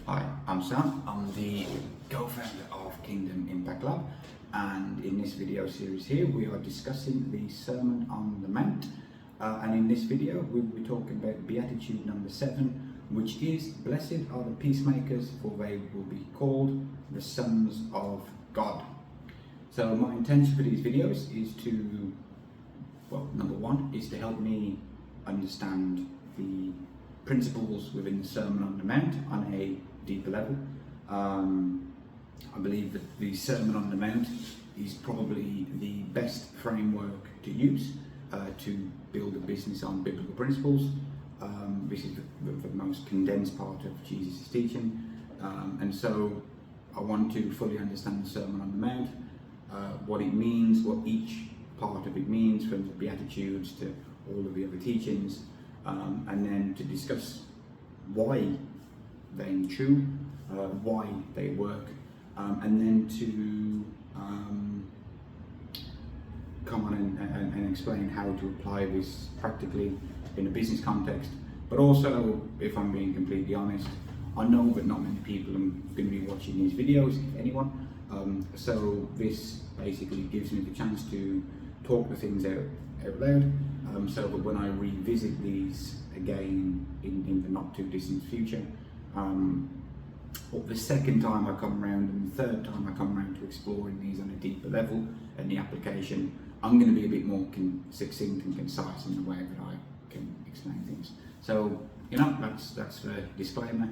Hi, I'm Sam. I'm the co-founder of Kingdom Impact Lab, and in this video series here we are discussing the Sermon on the Mount, and in this video we will be talking about Beatitude number 7, which is "Blessed are the peacemakers, for they will be called the sons of God." So my intention for these videos is to, well, number one is to help me understand the principles within the Sermon on the Mount on a deeper level. I believe that the Sermon on the Mount is probably the best framework to use to build a business on biblical principles. This is the most condensed part of Jesus' teaching, and so I want to fully understand the Sermon on the Mount, what it means, what each part of it means, from the Beatitudes to all of the other teachings, and then to discuss why they're true, why they work, and then to come on and explain how to apply this practically in a business context. But also, if I'm being completely honest, I know that not many people are going to be watching these videos, if anyone, so this basically gives me the chance to talk the things out loud, so that when I revisit these again in the not too distant future, or the second time I come around and the third time I come around to exploring these on a deeper level and the application, I'm going to be a bit more succinct and concise in the way that I can explain things. So, you know, that's the disclaimer.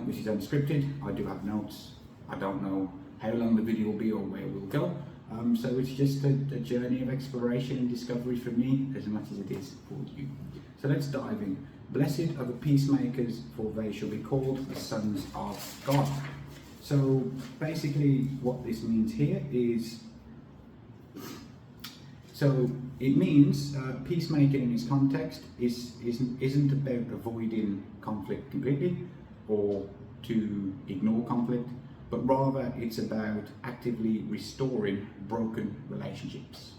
This is unscripted. I do have notes. I don't know how long the video will be or where we'll go. So it's just a journey of exploration and discovery for me as much as it is for you. So let's dive in. Blessed are the peacemakers, for they shall be called the sons of God. So basically what this means here is, so it means peacemaking in this context isn't about avoiding conflict completely or to ignore conflict, but rather it's about actively restoring broken relationships.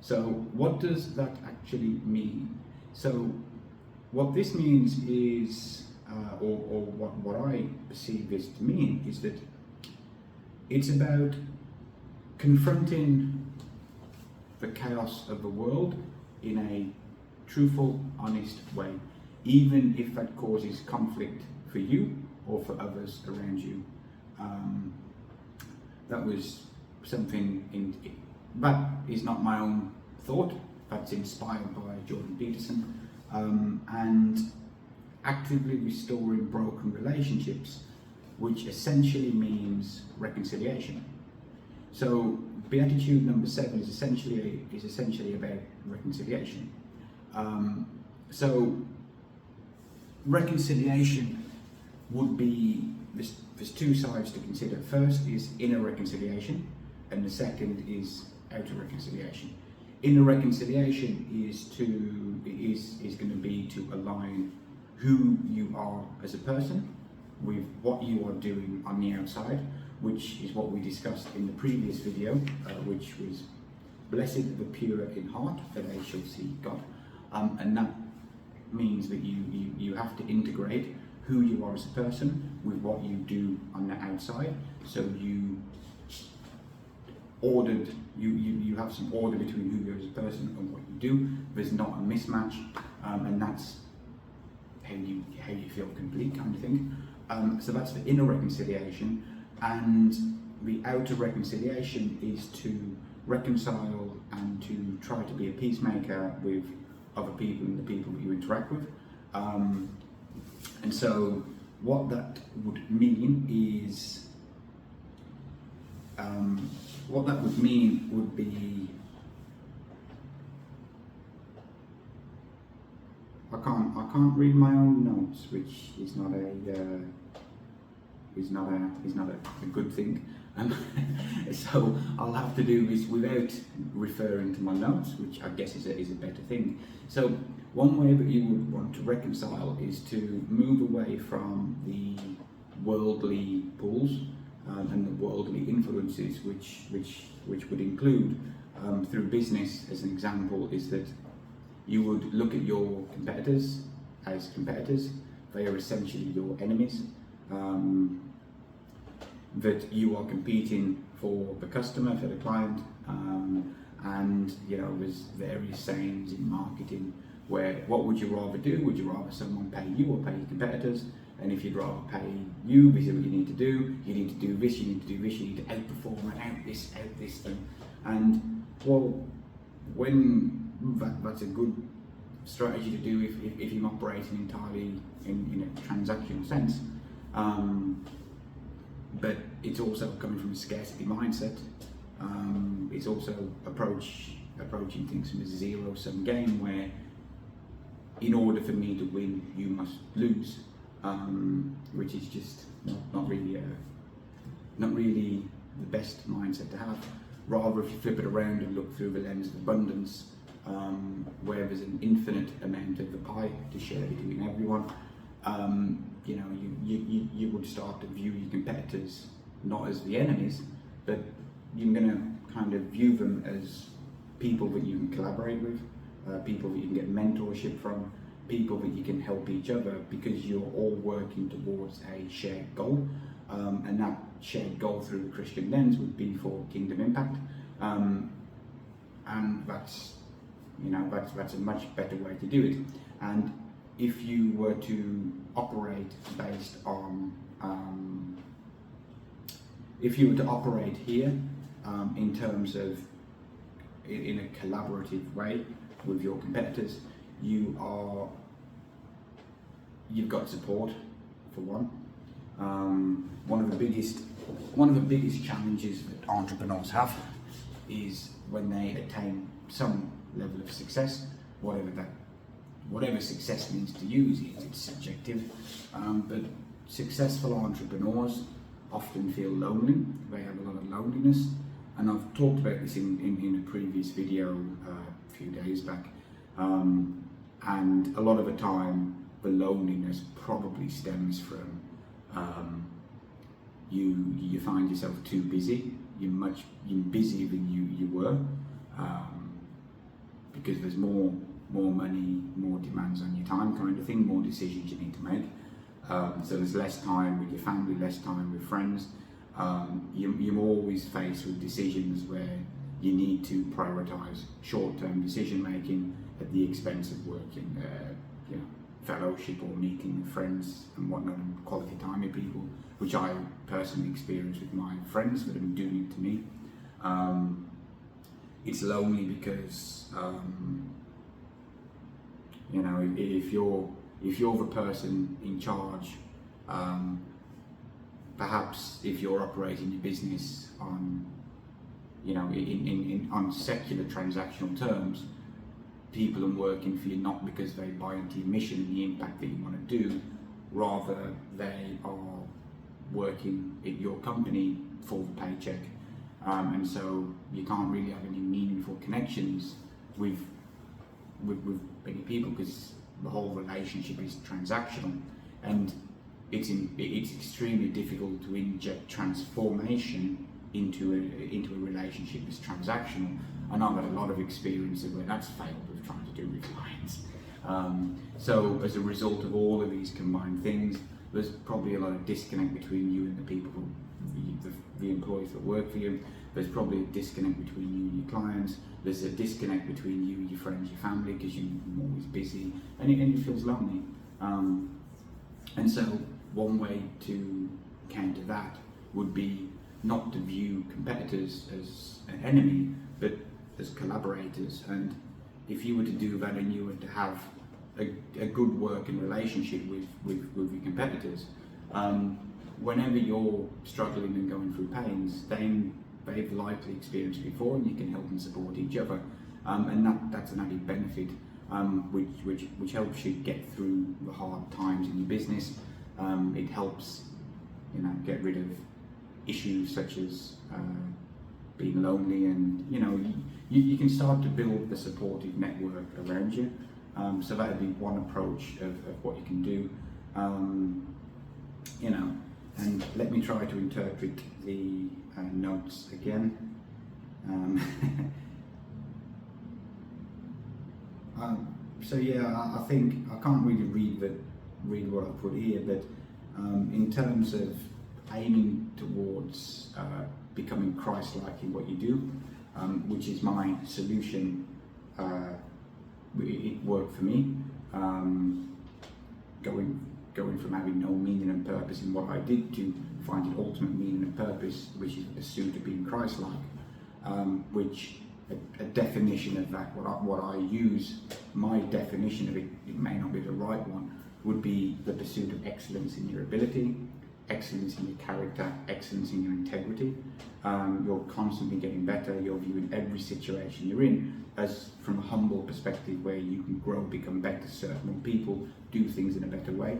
So what does that actually mean? So what this means is, or what I perceive this to mean, is that it's about confronting the chaos of the world in a truthful, honest way, even if that causes conflict for you or for others around you. That was something that is not my own thought. That's inspired by Jordan Peterson, and actively restoring broken relationships, which essentially means reconciliation. So Beatitude number 7 is essentially about reconciliation. So reconciliation would be, there's two sides to consider. First is inner reconciliation, and the second is outer reconciliation. Inner reconciliation is going to be to align who you are as a person with what you are doing on the outside, which is what we discussed in the previous video, which was "Blessed are the pure in heart, for they shall see God." And that means that you have to integrate who you are as a person with what you do on the outside. So you have some order between who you are as a person and what you do. There's not a mismatch, and that's how you feel complete, kind of thing. So that's the inner reconciliation, and the outer reconciliation is to reconcile and to try to be a peacemaker with other people and the people that you interact with. And so what that would mean is, would be, I can't read my own notes, which is not a good thing. So I'll have to do this without referring to my notes, which I guess is a better thing. So one way that you would want to reconcile is to move away from the worldly pulls and the worldly influences, which would include, through business as an example, is that you would look at your competitors as competitors. They are essentially your enemies. that you are competing for the customer, for the client, and there's various sayings in marketing where what would you rather do? Would you rather someone pay you or pay your competitors? And if you'd rather pay you, this is what you need to do. You need to do this, you need to do this, you need to outperform and out this thing. And well, when that's a good strategy to do if you're operating entirely in a transactional sense. But it's also coming from a scarcity mindset. It's also approaching things from a zero-sum game where in order for me to win, you must lose, which is just not really the best mindset to have. Rather, if you flip it around and look through the lens of abundance, where there's an infinite amount of the pie to share between everyone, you would start to view your competitors not as the enemies, but you're going to kind of view them as people that you can collaborate with, people that you can get mentorship from, people that you can help each other because you're all working towards a shared goal, and that shared goal through the Christian lens would be for kingdom impact, and that's a much better way to do it. And if you were to operate based on, if you were to operate here in terms of in a collaborative way with your competitors, you've got support for one. One of the biggest challenges that entrepreneurs have is when they attain some level of success, whatever success means to you, it's subjective, but successful entrepreneurs often feel lonely. They have a lot of loneliness, and I've talked about this in a previous video a few days back, and a lot of the time the loneliness probably stems from you find yourself too busy. You're busier than you were, because there's more money, more demands on your time, kind of thing, more decisions you need to make. So there's less time with your family, less time with friends. You're always faced with decisions where you need to prioritize short-term decision making at the expense of working, fellowship or meeting with friends and whatnot, and quality time with people, which I personally experience with my friends that are doing it to me. It's lonely because if you're the person in charge, perhaps if you're operating your business on on secular transactional terms, people are working for you not because they buy into your mission and the impact that you want to do, rather they are working at your company for the paycheck, and so you can't really have any meaningful connections with many people because the whole relationship is transactional, and it's extremely difficult to inject transformation into a relationship that's transactional. And I've had a lot of experience of where that's failed with trying to do with clients. So as a result of all of these combined things, there's probably a lot of disconnect between you and the people, the employees that work for you. There's probably a disconnect between you and your clients. There's a disconnect between you, your friends, your family, because you're always busy, and it feels lonely. And so one way to counter that would be not to view competitors as an enemy, but as collaborators. And if you were to do that and you were to have a good working relationship with your competitors, whenever you're struggling and going through pains, they've likely experienced it before, and you can help and support each other, and that's an added benefit, which helps you get through the hard times in your business. It helps get rid of issues such as being lonely, and you can start to build the supportive network around you. So that would be one approach of what you can do. And let me try to interpret the notes again. So yeah, I think I can't really read what I put here, but In terms of aiming towards becoming Christ-like in what you do, which is my solution, it worked for me. Going from having no meaning and purpose in what I did to finding ultimate meaning and purpose, which is the pursuit of being Christ-like, which a definition of that, what I use, my definition of it, it may not be the right one, would be the pursuit of excellence in your ability, excellence in your character, excellence in your integrity. You're constantly getting better. You're viewing every situation you're in as from a humble perspective where you can grow, become better, serve more people, do things in a better way.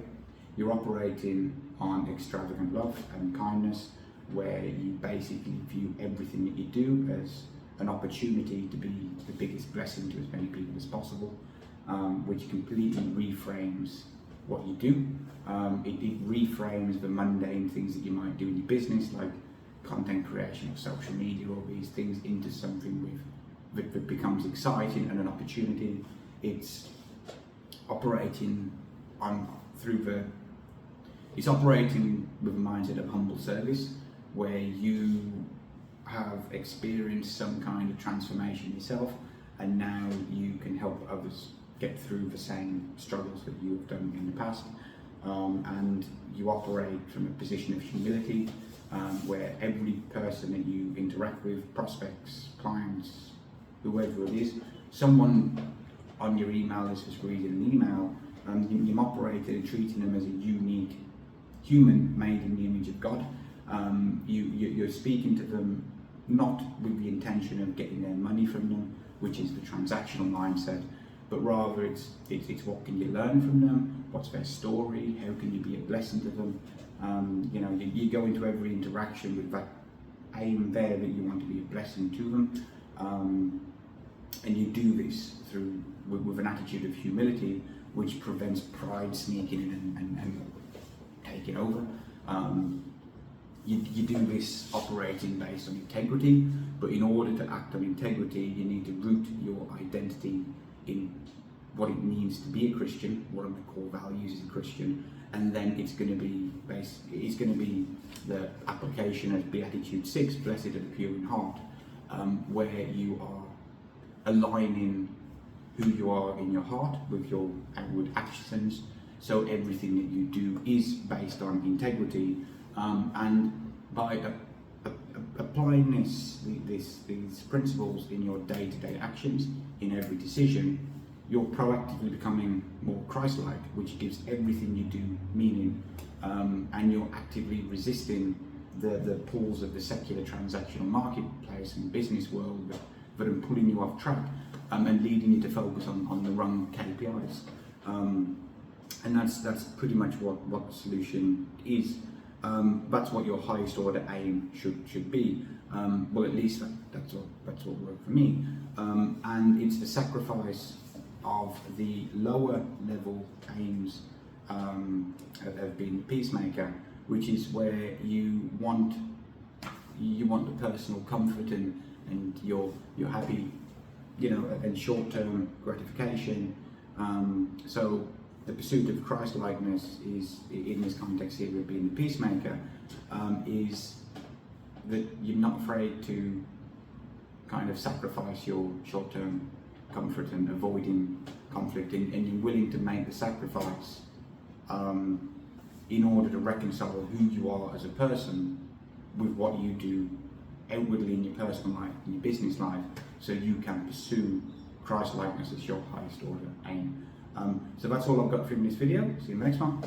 You're operating on extravagant love and kindness, where you basically view everything that you do as an opportunity to be the biggest blessing to as many people as possible, which completely reframes what you do. It reframes the mundane things that you might do in your business, like content creation or social media, all these things, into something that becomes exciting and an opportunity. It's operating it's operating with a mindset of humble service, where you have experienced some kind of transformation yourself, and now you can help others get through the same struggles that you've done in the past. And you operate from a position of humility, where every person that you interact with, prospects, clients, whoever it is, someone on your email list is reading an email, you're operating and treating them as a unique human made in the image of God. You're speaking to them not with the intention of getting their money from them, which is the transactional mindset, but rather it's what can you learn from them, what's their story, how can you be a blessing to them. You go into every interaction with that aim there that you want to be a blessing to them, and you do this with an attitude of humility, which prevents pride sneaking in and taking over. You do this operating based on integrity, but in order to act on integrity, you need to root your identity in what it means to be a Christian, what are the core values as a Christian, and then it's going to be the application of Beatitude 6, blessed are the pure in heart, where you are aligning who you are in your heart with your outward actions, so everything that you do is based on integrity, and by applying these principles in your day-to-day actions, in every decision, you're proactively becoming more Christ-like, which gives everything you do meaning, and you're actively resisting the pulls of the secular transactional marketplace and business world that are pulling you off track, and leading you to focus on the wrong KPIs. And that's pretty much what the solution is. That's what your highest order aim should be. Well, at least that's what worked for me. And it's the sacrifice of the lower level aims of being a peacemaker, which is where you want the personal comfort and you're happy, and short-term gratification. So the pursuit of Christ-likeness is, in this context here of being the peacemaker, is that you're not afraid to kind of sacrifice your short-term comfort and avoiding conflict, and you're willing to make the sacrifice in order to reconcile who you are as a person with what you do outwardly in your personal life, in your business life, so you can pursue Christ-likeness as your highest order aim. So that's all I've got for you in this video. See you in the next one.